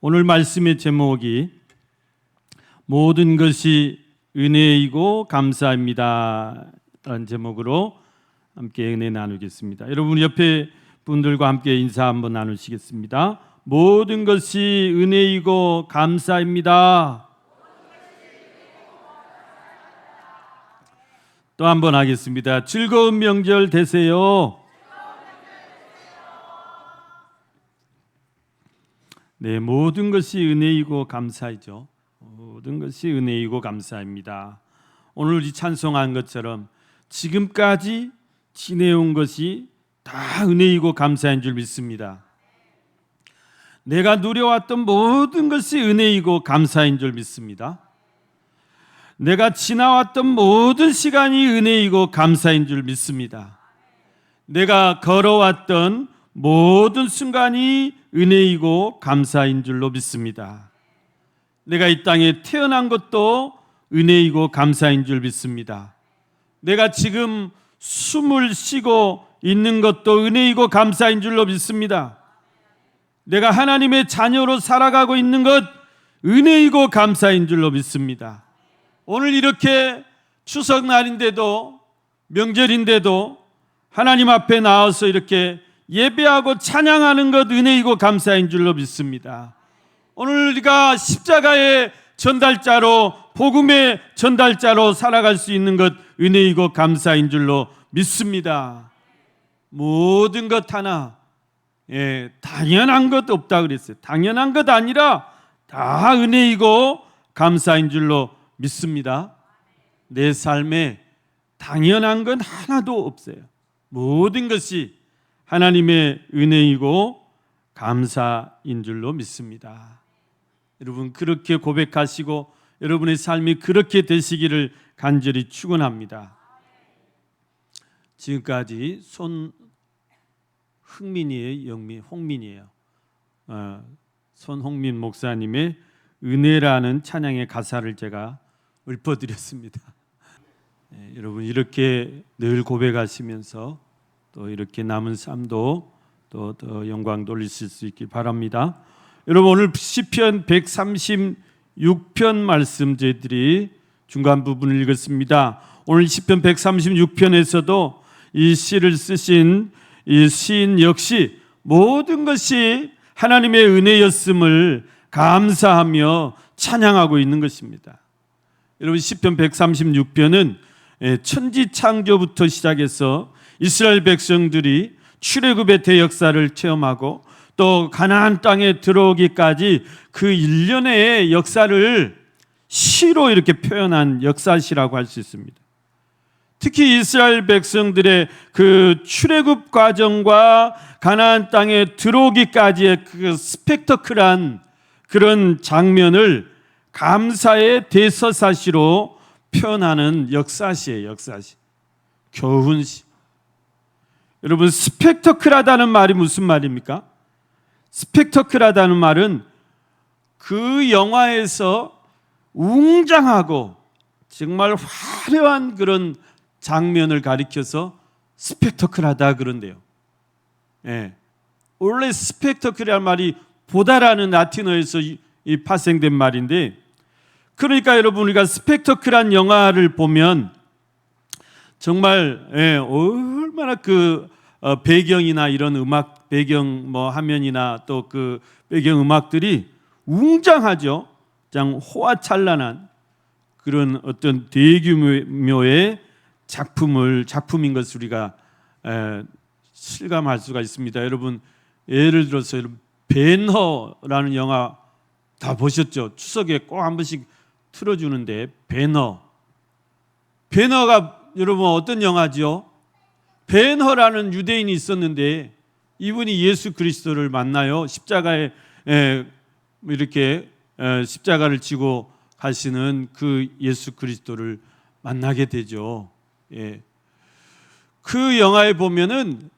오늘 말씀의 제목이 모든 것이 은혜이고 감사입니다 라는 제목으로 함께 은혜 나누겠습니다. 여러분 옆에 분들과 함께 인사 한번 나누시겠습니다. 모든 것이 은혜이고 감사입니다. 또 한번 하겠습니다. 즐거운 명절 되세요. 네, 모든 것이 은혜이고 감사이죠. 모든 것이 은혜이고 감사입니다. 오늘 우리 찬송한 것처럼 지금까지 지내온 것이 다 은혜이고 감사인 줄 믿습니다. 내가 누려왔던 모든 것이 은혜이고 감사인 줄 믿습니다. 내가 지나왔던 모든 시간이 은혜이고 감사인 줄 믿습니다. 내가 걸어왔던 모든 순간이 은혜이고 감사인 줄로 믿습니다. 내가 이 땅에 태어난 것도 은혜이고 감사인 줄 믿습니다. 내가 지금 숨을 쉬고 있는 것도 은혜이고 감사인 줄로 믿습니다. 내가 하나님의 자녀로 살아가고 있는 것 은혜이고 감사인 줄로 믿습니다. 오늘 이렇게 추석날인데도 명절인데도 하나님 앞에 나와서 이렇게 예배하고 찬양하는 것 은혜이고 감사인 줄로 믿습니다. 오늘 우리가 십자가의 전달자로 복음의 전달자로 살아갈 수 있는 것 은혜이고 감사인 줄로 믿습니다. 모든 것 하나 당연한 것 없다 그랬어요. 당연한 것 아니라 다 은혜이고 감사인 줄로 믿습니다. 내 삶에 당연한 건 하나도 없어요. 모든 것이 하나님의 은혜이고 감사인 줄로 믿습니다. 여러분 그렇게 고백하시고 여러분의 삶이 그렇게 되시기를 간절히 축원합니다. 지금까지 홍민이에요. 손홍민 목사님의 은혜라는 찬양의 가사를 제가 읊어드렸습니다. 여러분 이렇게 늘 고백하시면서 또 이렇게 남은 삶도 또 영광 돌리실 수 있길 바랍니다. 여러분 오늘 시편 136편 말씀 저희들이 중간 부분을 읽었습니다. 오늘 시편 136편에서도 이 시를 쓰신 이 시인 역시 모든 것이 하나님의 은혜였음을 감사하며 찬양하고 있는 것입니다. 여러분 시편 136편은 천지 창조부터 시작해서 이스라엘 백성들이 출애굽의 대역사를 체험하고 또 가나안 땅에 들어오기까지 그 일련의 역사를 시로 이렇게 표현한 역사시라고 할 수 있습니다. 특히 이스라엘 백성들의 그 출애굽 과정과 가나안 땅에 들어오기까지의 그 스펙터클한 그런 장면을 감사의 대서사시로 표현하는 역사시예요. 역사시. 교훈시. 여러분 스펙터클하다는 말이 무슨 말입니까? 스펙터클하다는 말은 그 영화에서 웅장하고 정말 화려한 그런 장면을 가리켜서 스펙터클하다 그런데요. 원래 스펙터클이라는 말이 보다라는 라틴어에서 파생된 말인데, 그러니까 여러분 우리가 스펙터클한 영화를 보면 정말 얼마나 그 배경이나 이런 음악 배경 화면이나 또 그 배경 음악들이 웅장하죠. 장 호화찬란한 그런 어떤 대규모의 작품인 것을 우리가 실감할 수가 있습니다. 여러분 예를 들어서 배너라는 영화 다 보셨죠? 추석에 꼭 한 번씩 틀어주는데 배너가 여러분 어떤 영화죠? 베너라는 유대인이 있었는데 이분이 예수 그리스도를 만나요. 십자가에 이렇게 십자가를 지고 가시는 그 예수 그리스도를 만나게 되죠. 그 영화에 보면은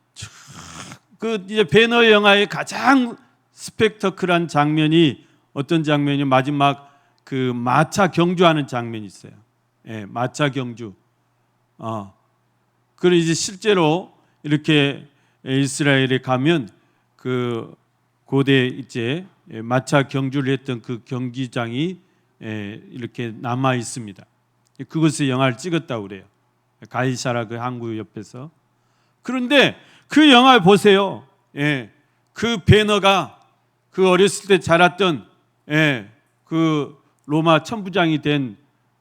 그 이제 베너 영화의 가장 스펙터클한 장면이 어떤 장면이 마지막 그 마차 경주하는 장면이 있어요. 마차 경주. 그리고 이제 실제로 이렇게 이스라엘에 가면 그 고대 이제 마차 경주를 했던 그 경기장이 이렇게 남아 있습니다. 그것의 영화를 찍었다고 그래요. 가이사라 그 항구 옆에서. 그런데 그 영화 보세요. 그 배너가 그 어렸을 때 자랐던 그 로마 천부장이 된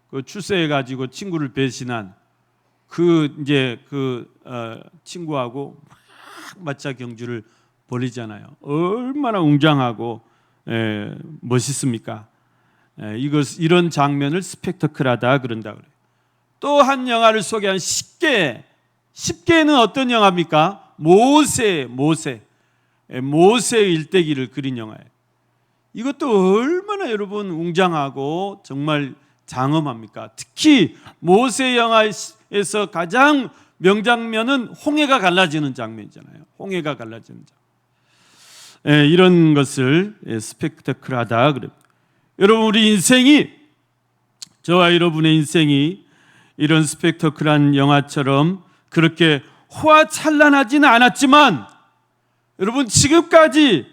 그 출세해 가지고 친구를 배신한 그 친구하고 마차 경주를 벌이잖아요. 얼마나 웅장하고 멋있습니까? 이런 장면을 스펙터클하다 그런다 그래요. 또 한 영화를 소개한 10개. 10개는 어떤 영화입니까? 모세의 일대기를 그린 영화예요. 이것도 얼마나 여러분 웅장하고 정말 장엄합니까? 특히 모세 영화에서 가장 명장면은 홍해가 갈라지는 장면이잖아요. 홍해가 갈라지는 장면. 이런 것을 스펙터클하다 그래요. 여러분, 우리 인생이, 저와 여러분의 인생이 이런 스펙터클한 영화처럼 그렇게 호화찬란하지는 않았지만, 여러분, 지금까지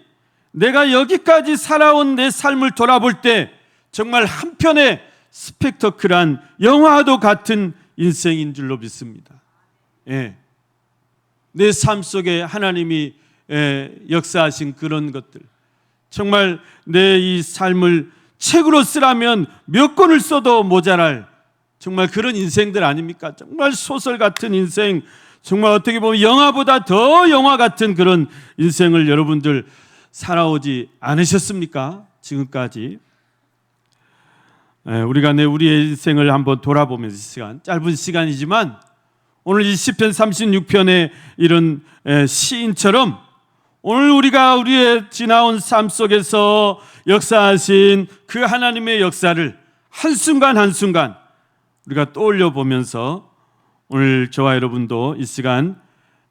내가 여기까지 살아온 내 삶을 돌아볼 때 정말 한편의 스펙터클한 영화도 같은 인생인 줄로 믿습니다. 내 삶 속에 하나님이 역사하신 그런 것들, 정말 내 이 삶을 책으로 쓰라면 몇 권을 써도 모자랄 정말 그런 인생들 아닙니까? 정말 소설 같은 인생, 정말 어떻게 보면 영화보다 더 영화 같은 그런 인생을 여러분들 살아오지 않으셨습니까? 지금까지. 우리가 우리의 인생을 한번 돌아보면서 짧은 시간이지만 오늘 이 시편 36편의 이런 시인처럼 오늘 우리가 우리의 지나온 삶 속에서 역사하신 그 하나님의 역사를 한순간 한순간 우리가 떠올려 보면서 오늘 저와 여러분도 이 시간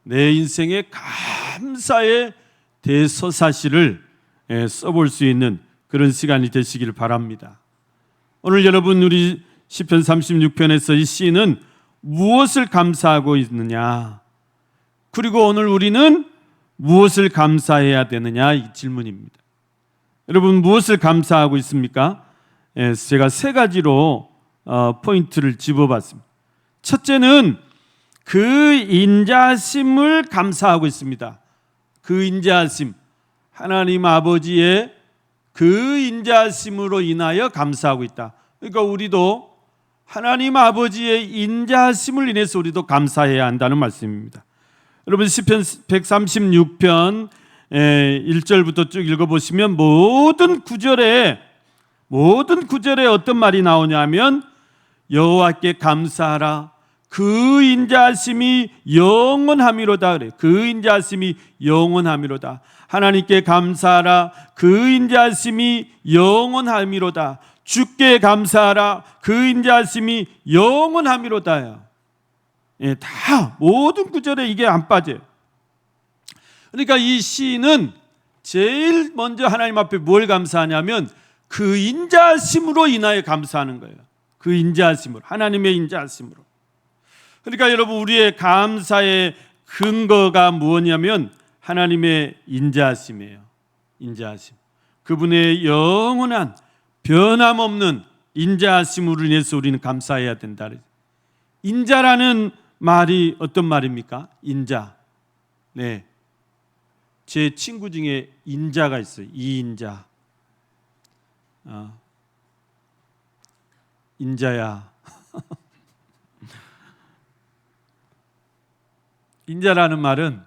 내 인생의 감사의 대서사시를 써볼 수 있는 그런 시간이 되시길 바랍니다. 오늘 여러분, 우리 시편 36편에서 이 시인은 무엇을 감사하고 있느냐, 그리고 오늘 우리는 무엇을 감사해야 되느냐, 이 질문입니다. 여러분, 무엇을 감사하고 있습니까? 제가 세 가지로 포인트를 집어봤습니다. 첫째는 그 인자심을 감사하고 있습니다. 그 인자심, 하나님 아버지의 그 인자심으로 인하여 감사하고 있다. 그러니까 우리도 하나님 아버지의 인자심을 인해서 우리도 감사해야 한다는 말씀입니다. 여러분, 시편 136편 1절부터 쭉 읽어보시면 모든 구절에 어떤 말이 나오냐면 여호와께 감사하라, 그 인자하심이 영원함이로다 그래. 그 인자하심이 영원함이로다. 하나님께 감사하라, 그 인자하심이 영원함이로다. 주께 감사하라, 그 인자하심이 영원함이로다. 다 모든 구절에 이게 안 빠져요. 그러니까 이 시인은 제일 먼저 하나님 앞에 뭘 감사하냐면 그 인자하심으로 인하여 감사하는 거예요. 그 인자하심으로, 하나님의 인자하심으로. 그러니까 여러분, 우리의 감사의 근거가 무엇이냐면 하나님의 인자하심이에요. 인자하심. 그분의 영원한 변함없는 인자하심으로 인해서 우리는 감사해야 된다. 인자라는 말이 어떤 말입니까? 인자. 네. 제 친구 중에 인자가 있어요. 이인자. 인자야. 인자라는 말은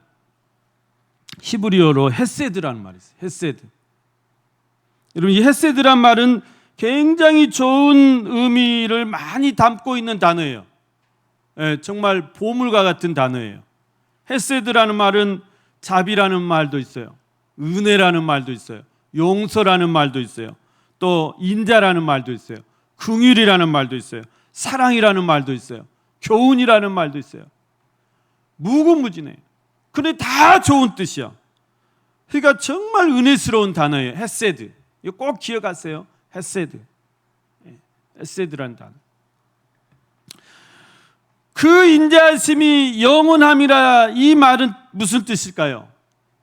히브리어로 헤세드라는 말이 있어요. 헤세드. 여러분, 이 헤세드란 말은 굉장히 좋은 의미를 많이 담고 있는 단어예요. 정말 보물과 같은 단어예요. 헤세드라는 말은 자비라는 말도 있어요. 은혜라는 말도 있어요. 용서라는 말도 있어요. 또 인자라는 말도 있어요. 긍휼이라는 말도 있어요. 사랑이라는 말도 있어요. 교훈이라는 말도 있어요. 무궁무진해요. 근데 다 좋은 뜻이야. 그러니까 정말 은혜스러운 단어예요. 헤세드. 이거 꼭 기억하세요. 헤세드. 헤세드라는 단어. 그 인자하심이 영원함이라, 이 말은 무슨 뜻일까요?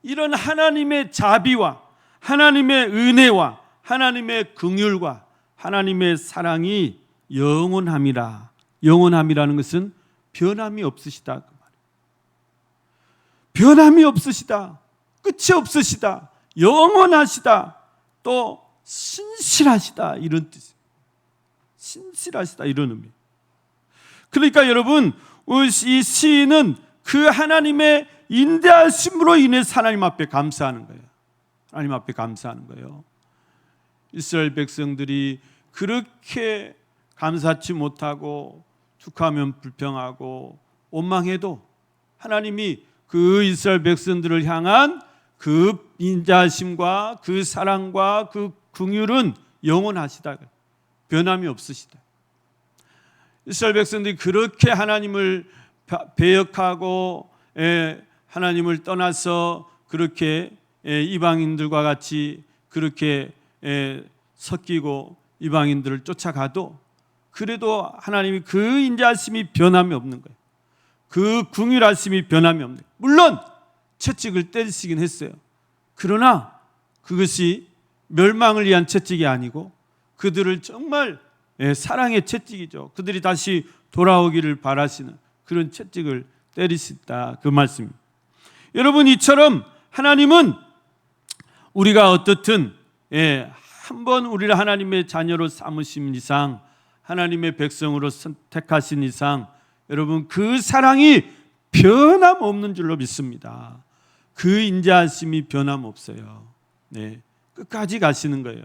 이런 하나님의 자비와 하나님의 은혜와 하나님의 긍휼과 하나님의 사랑이 영원함이라. 영원함이라는 것은 변함이 없으시다. 변함이 없으시다. 끝이 없으시다. 영원하시다. 또 신실하시다. 이런 뜻이에요. 신실하시다. 이런 의미. 그러니까 여러분, 이 시인은 그 하나님의 인대하심으로 인해서 하나님 앞에 감사하는 거예요. 하나님 앞에 감사하는 거예요. 이스라엘 백성들이 그렇게 감사치 못하고 툭하면 불평하고 원망해도 하나님이 그 이스라엘 백성들을 향한 그 인자하심과 그 사랑과 그 긍휼은 영원하시다. 변함이 없으시다. 이스라엘 백성들이 그렇게 하나님을 배역하고 하나님을 떠나서 그렇게 이방인들과 같이 그렇게 섞이고 이방인들을 쫓아가도 그래도 하나님이 그 인자하심이 변함이 없는 거예요. 그 긍휼하심이 변함이 없는 거예요. 물론 채찍을 때리시긴 했어요. 그러나 그것이 멸망을 위한 채찍이 아니고 그들을 정말 사랑의 채찍이죠. 그들이 다시 돌아오기를 바라시는 그런 채찍을 때리셨다. 그 말씀입니다. 여러분, 이처럼 하나님은 우리가 어떻든 한번 우리를 하나님의 자녀로 삼으신 이상, 하나님의 백성으로 선택하신 이상, 여러분 그 사랑이 변함없는 줄로 믿습니다. 그 인자하심이 변함없어요. 끝까지 가시는 거예요.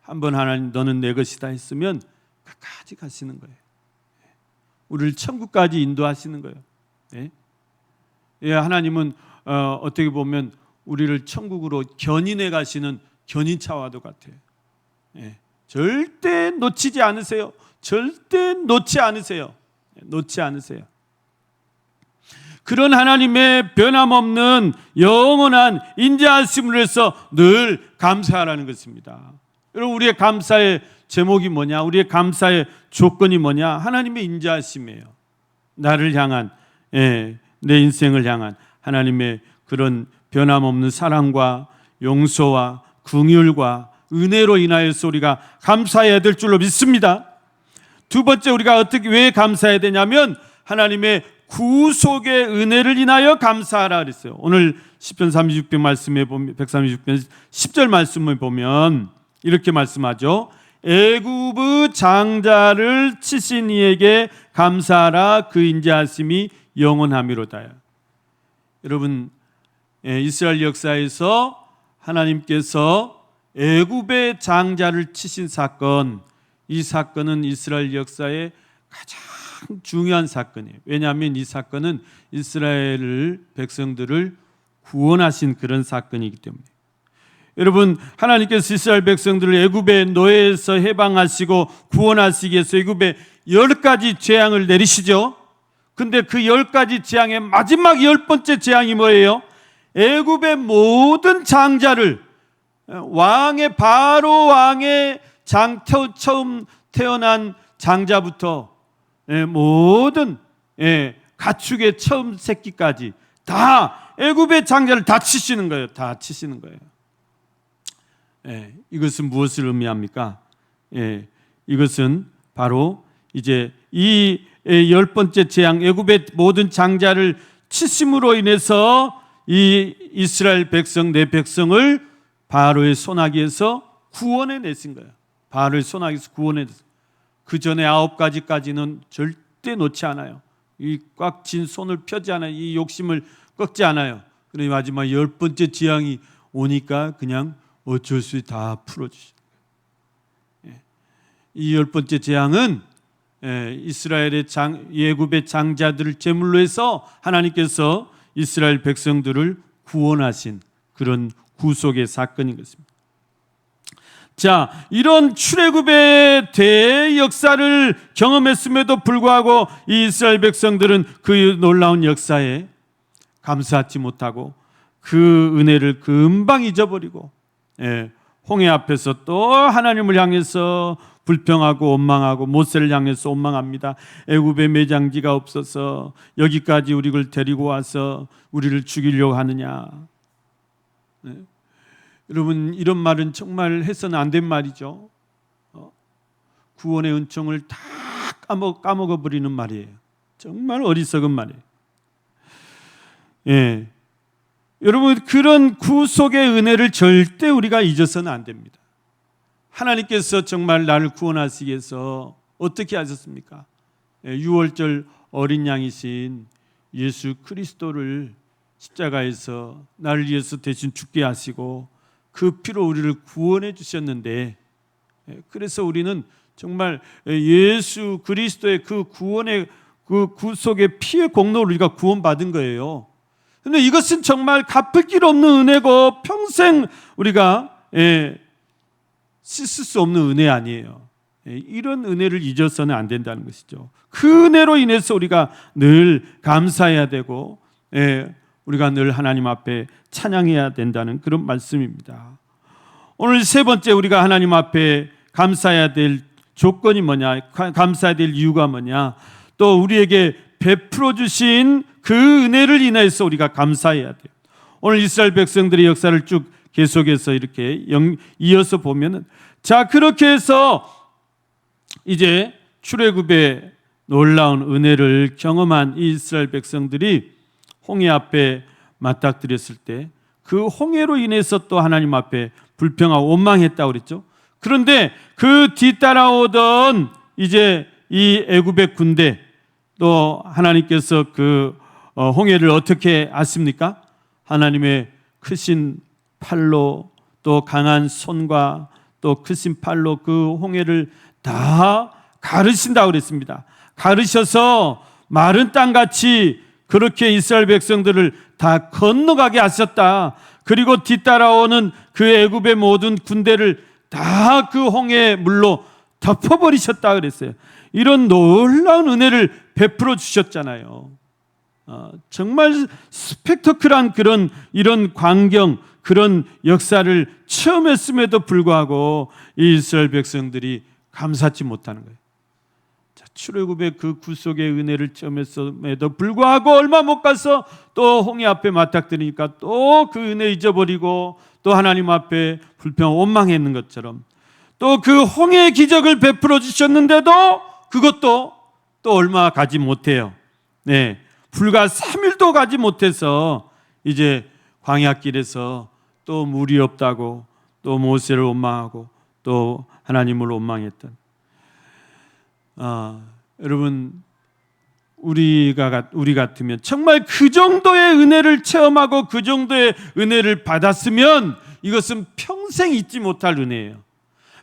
한번 하나님 너는 내 것이다 했으면 끝까지 가시는 거예요. 우리를 천국까지 인도하시는 거예요. 하나님은 어떻게 보면 우리를 천국으로 견인해 가시는 견인차와도 같아요. 절대 놓치지 않으세요. 절대 놓지 않으세요. 놓지 않으세요. 그런 하나님의 변함없는 영원한 인자하심을 해서 늘 감사하라는 것입니다. 여러분, 우리의 감사의 제목이 뭐냐? 우리의 감사의 조건이 뭐냐? 하나님의 인자하심이에요. 나를 향한, 내 인생을 향한 하나님의 그런 변함없는 사랑과 용서와 긍휼과 은혜로 인하여서 우리가 감사해야 될 줄로 믿습니다. 두 번째, 우리가 왜 감사해야 되냐면 하나님의 구속의 은혜를 인하여 감사하라 그랬어요. 오늘 시편 36편 말씀에 보면 136편 10절 말씀을 보면 이렇게 말씀하죠. 애굽의 장자를 치신 이에게 감사하라. 그 인자하심이 영원함이로다. 여러분, 이스라엘 역사에서 하나님께서 애굽의 장자를 치신 사건, 이 사건은 이스라엘 역사의 가장 중요한 사건이에요. 왜냐하면 이 사건은 이스라엘 백성들을 구원하신 그런 사건이기 때문에. 여러분, 하나님께서 이스라엘 백성들을 애굽의 노예에서 해방하시고 구원하시기 위해서 애굽에 10가지 재앙을 내리시죠. 근데 그 10가지 재앙의 마지막 10번째 재앙이 뭐예요? 애굽의 모든 장자를, 바로 왕의 처음 태어난 장자부터 모든 가축의 처음 새끼까지 다 애굽의 장자를 다 치시는 거예요. 다 치시는 거예요. 이것은 무엇을 의미합니까? 이것은 바로 이제 이 10번째 재앙, 애굽의 모든 장자를 치심으로 인해서 이 이스라엘 백성, 내 백성을 바로의 손아귀에서 구원해 내신 거예요. 바로의 손아귀에서 구원해 내신. 그 전에 9가지까지는 절대 놓지 않아요. 이 꽉 쥔 손을 펴지 않아요. 이 욕심을 꺾지 않아요. 그런데 마지막 10번째 재앙이 오니까 그냥 어쩔 수 없이 다 풀어주시는 거예요. 이 10번째 재앙은 이스라엘의 애굽의 장자들을 제물로 해서 하나님께서 이스라엘 백성들을 구원하신 그런 구속의 사건인 것입니다. 자, 이런 출애굽의 대역사를 경험했음에도 불구하고 이 이스라엘 백성들은 그 놀라운 역사에 감사하지 못하고 그 은혜를 금방 잊어버리고 홍해 앞에서 또 하나님을 향해서 불평하고 원망하고 모세를 향해서 원망합니다. 애굽에 매장지가 없어서 여기까지 우리를 데리고 와서 우리를 죽이려고 하느냐. 여러분, 이런 말은 정말 해서는 안 된 말이죠. 구원의 은총을 다 까먹어버리는 말이에요. 정말 어리석은 말이에요. 예. 여러분, 그런 구속의 은혜를 절대 우리가 잊어서는 안 됩니다. 하나님께서 정말 나를 구원하시기 위해서 어떻게 하셨습니까? 유월절 어린 양이신 예수 그리스도를 십자가에서 나를 위해서 대신 죽게 하시고 그 피로 우리를 구원해 주셨는데, 그래서 우리는 정말 예수 그리스도의 그 구원의 그 구속의 피의 공로를 우리가 구원받은 거예요. 그런데 이것은 정말 갚을 길 없는 은혜고 평생 우리가 씻을 수 없는 은혜 아니에요. 이런 은혜를 잊어서는 안 된다는 것이죠. 그 은혜로 인해서 우리가 늘 감사해야 되고, 우리가 늘 하나님 앞에 찬양해야 된다는 그런 말씀입니다. 오늘 세 번째, 우리가 하나님 앞에 감사해야 될 조건이 뭐냐, 감사해야 될 이유가 뭐냐, 또 우리에게 베풀어 주신 그 은혜를 인해서 우리가 감사해야 돼요. 오늘 이스라엘 백성들의 역사를 쭉 계속해서 이렇게 이어서 보면은, 자, 그렇게 해서 이제 출애굽의 놀라운 은혜를 경험한 이스라엘 백성들이 홍해 앞에 맞닥뜨렸을 때 그 홍해로 인해서 또 하나님 앞에 불평하고 원망했다고 그랬죠. 그런데 그 뒤따라오던 이제 이 애굽의 군대, 또 하나님께서 그 홍해를 어떻게 하십니까? 하나님의 크신 팔로, 또 강한 손과 또 크신 팔로 그 홍해를 다 가르신다고 그랬습니다. 가르셔서 마른 땅같이 그렇게 이스라엘 백성들을 다 건너가게 하셨다. 그리고 뒤따라오는 그 애굽의 모든 군대를 다 그 홍해 물로 덮어버리셨다 그랬어요. 이런 놀라운 은혜를 베풀어 주셨잖아요. 정말 스펙터클한 그런 이런 광경, 그런 역사를 체험했음에도 불구하고 이 이스라엘 백성들이 감사치 못하는 거예요. 출애굽의 그 구속의 은혜를 체험했음에도 불구하고 얼마 못 가서 또 홍해 앞에 맞닥뜨리니까 또 그 은혜 잊어버리고 또 하나님 앞에 불평 원망했는 것처럼, 또 그 홍해의 기적을 베풀어 주셨는데도 그것도 또 얼마 가지 못해요. 불과 3일도 가지 못해서 이제 광야길에서 또 물이 없다고 또 모세를 원망하고 또 하나님을 원망했던, 여러분, 우리 같으면 정말 그 정도의 은혜를 체험하고 그 정도의 은혜를 받았으면 이것은 평생 잊지 못할 은혜예요.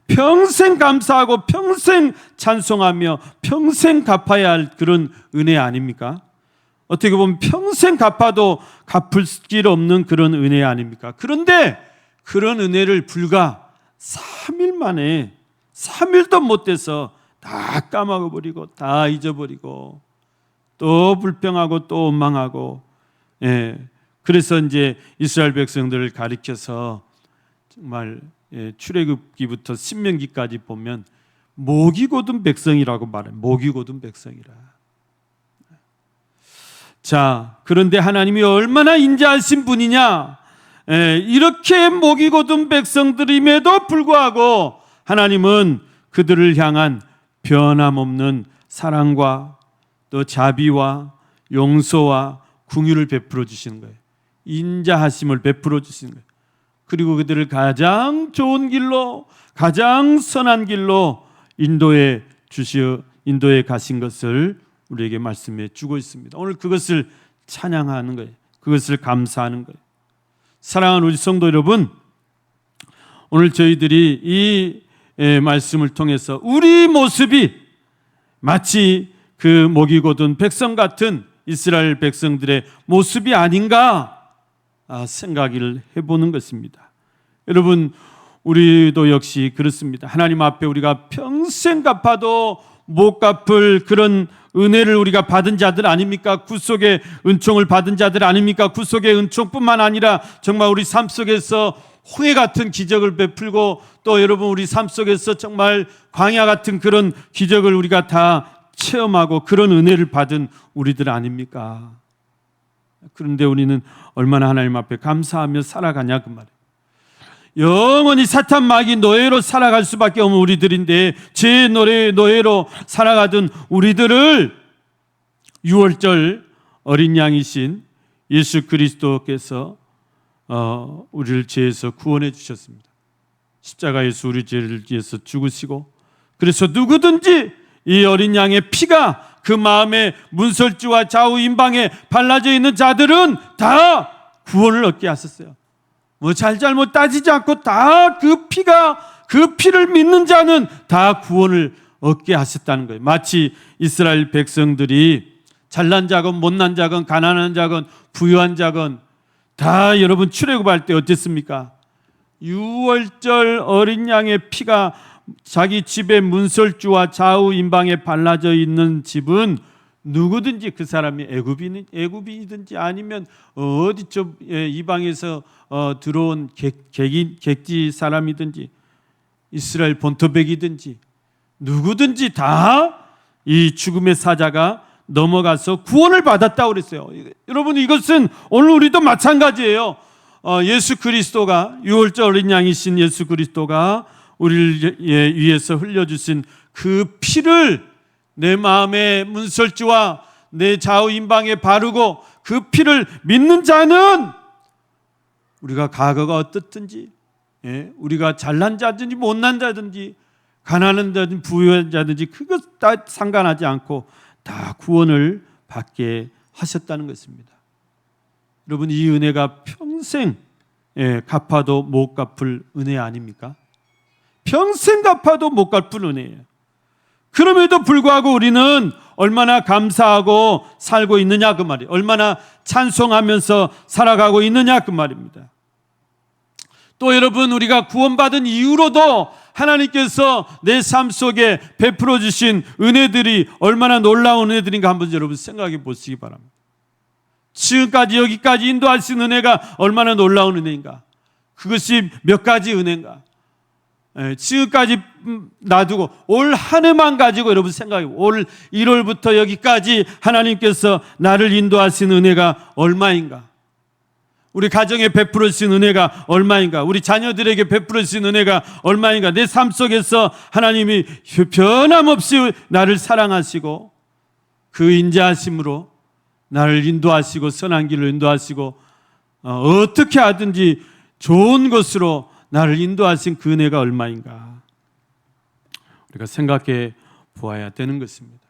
평생 감사하고 평생 찬송하며 평생 갚아야 할 그런 은혜 아닙니까? 어떻게 보면 평생 갚아도 갚을 길 없는 그런 은혜 아닙니까? 그런데 그런 은혜를 불과 3일 만에, 3일도 못 돼서 다 까먹어버리고 다 잊어버리고 또 불평하고 또 원망하고, 그래서 이제 이스라엘 백성들을 가리켜서 정말 출애굽기부터 신명기까지 보면 목이 곧은 백성이라고 말해요. 목이 곧은 백성이라. 자, 그런데 하나님이 얼마나 인자하신 분이냐, 이렇게 목이 곧은 백성들임에도 불구하고 하나님은 그들을 향한 변함없는 사랑과 또 자비와 용서와 긍휼을 베풀어 주시는 거예요. 인자하심을 베풀어 주시는 거예요. 그리고 그들을 가장 좋은 길로, 가장 선한 길로 인도해 가신 것을 우리에게 말씀해 주고 있습니다. 오늘 그것을 찬양하는 거예요. 그것을 감사하는 거예요. 사랑하는 우리 성도 여러분, 오늘 저희들이 이 말씀을 통해서 우리 모습이 마치 그 목이 곧은 백성 같은 이스라엘 백성들의 모습이 아닌가 생각을 해보는 것입니다. 여러분, 우리도 역시 그렇습니다. 하나님 앞에 우리가 평생 갚아도 못 갚을 그런 은혜를 우리가 받은 자들 아닙니까? 구속의 은총을 받은 자들 아닙니까? 구속의 은총뿐만 아니라 정말 우리 삶 속에서 홍해 같은 기적을 베풀고, 또 여러분 우리 삶 속에서 정말 광야 같은 그런 기적을 우리가 다 체험하고 그런 은혜를 받은 우리들 아닙니까? 그런데 우리는 얼마나 하나님 앞에 감사하며 살아가냐 그 말이에요. 영원히 사탄 마귀 노예로 살아갈 수밖에 없는 우리들인데, 제 노예로 살아가던 우리들을 6월절 어린 양이신 예수 그리스도께서 우리를 죄에서 구원해 주셨습니다. 십자가에서 우리 죄를 위해서 죽으시고, 그래서 누구든지 이 어린 양의 피가 그 마음의 문설주와 좌우 임방에 발라져 있는 자들은 다 구원을 얻게 하셨어요. 뭐 잘못 따지지 않고 다 그 피를 믿는 자는 다 구원을 얻게 하셨다는 거예요. 마치 이스라엘 백성들이 잘난 자건 못난 자건 가난한 자건 부유한 자건 다 여러분 출애굽할 때 어땠습니까? 6월절 어린 양의 피가 자기 집의 문설주와 좌우 임방에 발라져 있는 집은 누구든지, 그 사람이 애굽이든지 아니면 어디 쪽 이방에서 들어온 객지 사람이든지 이스라엘 본토백이든지 누구든지 다 이 죽음의 사자가 넘어가서 구원을 받았다고 그랬어요. 여러분, 이것은 오늘 우리도 마찬가지예요. 예수 그리스도가, 6월절 어린 양이신 예수 그리스도가 우리를 위해서 흘려주신 그 피를 내 마음의 문설주와 내 좌우 임방에 바르고 그 피를 믿는 자는 우리가 과거가 어떻든지, 우리가 잘난 자든지 못난 자든지 가난한 자든지 부유한 자든지 그것 다 상관하지 않고 다 구원을 받게 하셨다는 것입니다. 여러분, 이 은혜가 평생 갚아도 못 갚을 은혜 아닙니까? 평생 갚아도 못 갚을 은혜예요. 그럼에도 불구하고 우리는 얼마나 감사하고 살고 있느냐 그 말이에요. 얼마나 찬송하면서 살아가고 있느냐 그 말입니다. 또 여러분, 우리가 구원받은 이후로도 하나님께서 내 삶 속에 베풀어 주신 은혜들이 얼마나 놀라운 은혜들인가 한번 여러분 생각해 보시기 바랍니다. 지금까지 여기까지 인도하신 은혜가 얼마나 놀라운 은혜인가. 그것이 몇 가지 은혜인가. 지금까지 놔두고 올 한 해만 가지고 여러분 생각해, 올 1월부터 여기까지 하나님께서 나를 인도하신 은혜가 얼마인가. 우리 가정에 베풀어 주신 은혜가 얼마인가. 우리 자녀들에게 베풀어 주신 은혜가 얼마인가. 내 삶 속에서 하나님이 변함없이 나를 사랑하시고 그 인자하심으로 나를 인도하시고 선한 길로 인도하시고 어떻게 하든지 좋은 것으로 나를 인도하신 그 은혜가 얼마인가. 우리가 생각해 보아야 되는 것입니다.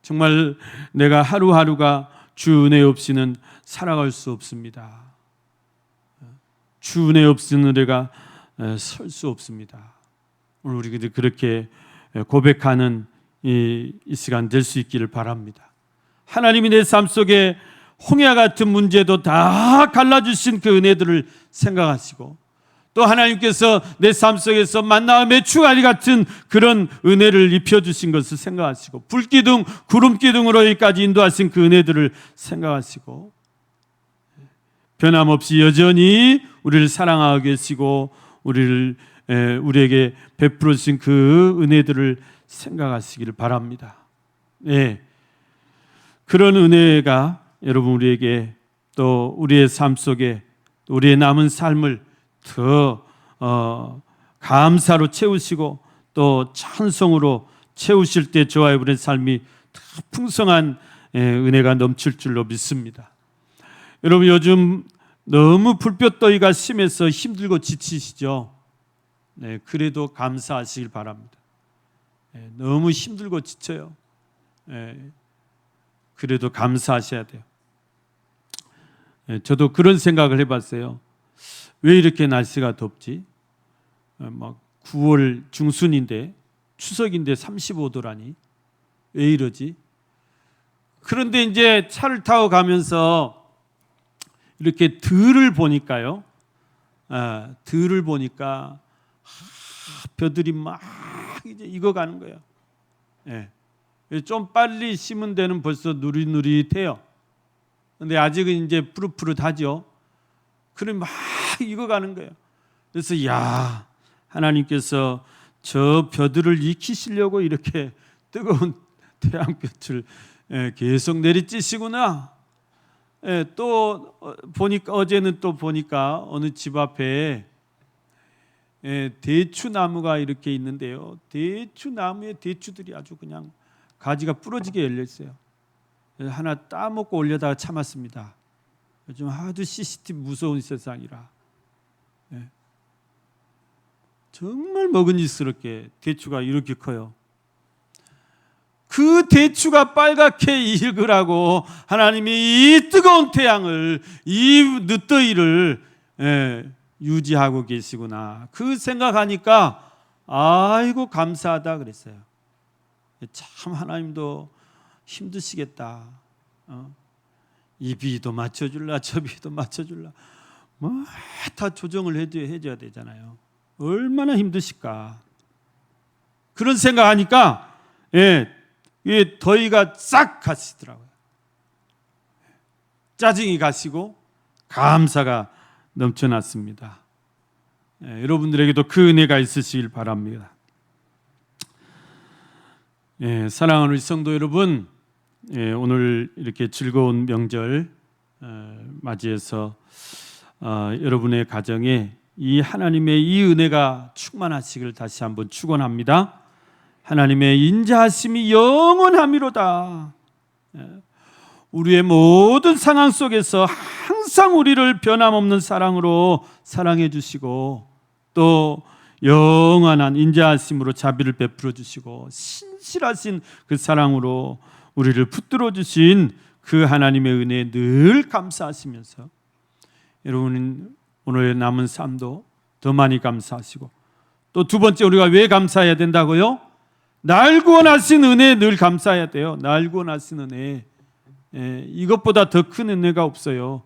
정말 내가 하루하루가 주 은혜 없이는 살아갈 수 없습니다. 주 은혜 없이는 우리가 설 수 없습니다. 오늘 우리들이 그렇게 고백하는 이 시간 될 수 있기를 바랍니다. 하나님이 내 삶 속에 홍해와 같은 문제도 다 갈라주신 그 은혜들을 생각하시고, 또 하나님께서 내 삶 속에서 만나와 메추가리 같은 그런 은혜를 입혀주신 것을 생각하시고, 불기둥 구름기둥으로 여기까지 인도하신 그 은혜들을 생각하시고, 변함없이 여전히 우리를 사랑하고 계시고 우리에게 베풀어 주신 그 은혜들을 생각하시기를 바랍니다. 그런 은혜가 여러분 우리에게 또 우리의 삶 속에 우리의 남은 삶을 더 감사로 채우시고 또 찬송으로 채우실 때 저와 여러분의 삶이 더 풍성한 은혜가 넘칠 줄로 믿습니다. 여러분, 요즘 너무 불볕더위가 심해서 힘들고 지치시죠? 그래도 감사하시길 바랍니다. 너무 힘들고 지쳐요. 그래도 감사하셔야 돼요. 저도 그런 생각을 해봤어요. 왜 이렇게 날씨가 덥지? 막 9월 중순인데, 추석인데 35도라니 왜 이러지? 그런데 이제 차를 타고 가면서 이렇게 들을 보니까요, 들을 보니까 벼들이 막 이제 익어가는 거예요. 좀 빨리 심은 데는 벌써 누릿누릿해요. 근데 아직은 이제 푸릇푸릇하죠. 그럼 막 익어가는 거예요. 그래서 야, 하나님께서 저 벼들을 익히시려고 이렇게 뜨거운 태양볕을 계속 내리쬐시구나. 또 보니까 어제는 또 보니까 어느 집 앞에 대추나무가 이렇게 있는데요. 대추나무에 대추들이 아주 그냥 가지가 부러지게 열려 있어요. 하나 따먹고 올려다가 참았습니다. 요즘 하도 CCTV 무서운 세상이라 정말 먹은짓스럽게 대추가 이렇게 커요. 그 대추가 빨갛게 익으라고 하나님이 이 뜨거운 태양을, 이 늦더위를 유지하고 계시구나. 그 생각하니까 아이고 감사하다 그랬어요. 참 하나님도 힘드시겠다. 이 비도 맞춰줄라, 저 비도 맞춰줄라, 뭐 다 조정을 해줘야 되잖아요. 얼마나 힘드실까. 그런 생각하니까 더위가 싹 가시더라고요. 짜증이 가시고 감사가 넘쳐났습니다. 여러분들에게도 그 은혜가 있으시길 바랍니다. 사랑하는 우리 성도 여러분, 오늘 이렇게 즐거운 명절 맞이해서 여러분의 가정에 이 하나님의 이 은혜가 충만하시길 다시 한번 축원합니다. 하나님의 인자하심이 영원함이로다. 우리의 모든 상황 속에서 항상 우리를 변함없는 사랑으로 사랑해 주시고 또 영원한 인자하심으로 자비를 베풀어 주시고 신실하신 그 사랑으로 우리를 붙들어 주신 그 하나님의 은혜에 늘 감사하시면서 여러분 오늘의 남은 삶도 더 많이 감사하시고 또 두 번째 우리가 왜 감사해야 된다고요? 날 구원하신 은혜에 늘 감사해야 돼요. 날 구원하신 은혜, 이것보다 더 큰 은혜가 없어요.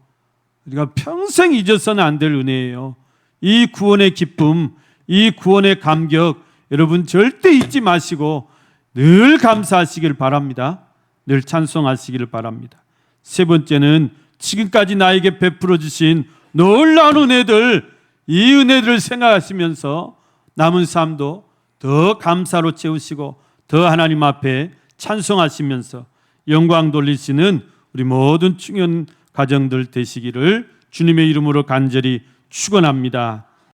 우리가 평생 잊어서는 안 될 은혜예요. 이 구원의 기쁨, 이 구원의 감격 여러분 절대 잊지 마시고 늘 감사하시길 바랍니다. 늘 찬송하시기를 바랍니다. 세 번째는 지금까지 나에게 베풀어 주신 놀라운 은혜들, 이 은혜들을 생각하시면서 남은 삶도 더 감사로 채우시고 더 하나님 앞에 찬송하시면서 영광 돌리시는 우리 모든 충연 가정들 되시기를 주님의 이름으로 간절히 축원합니다.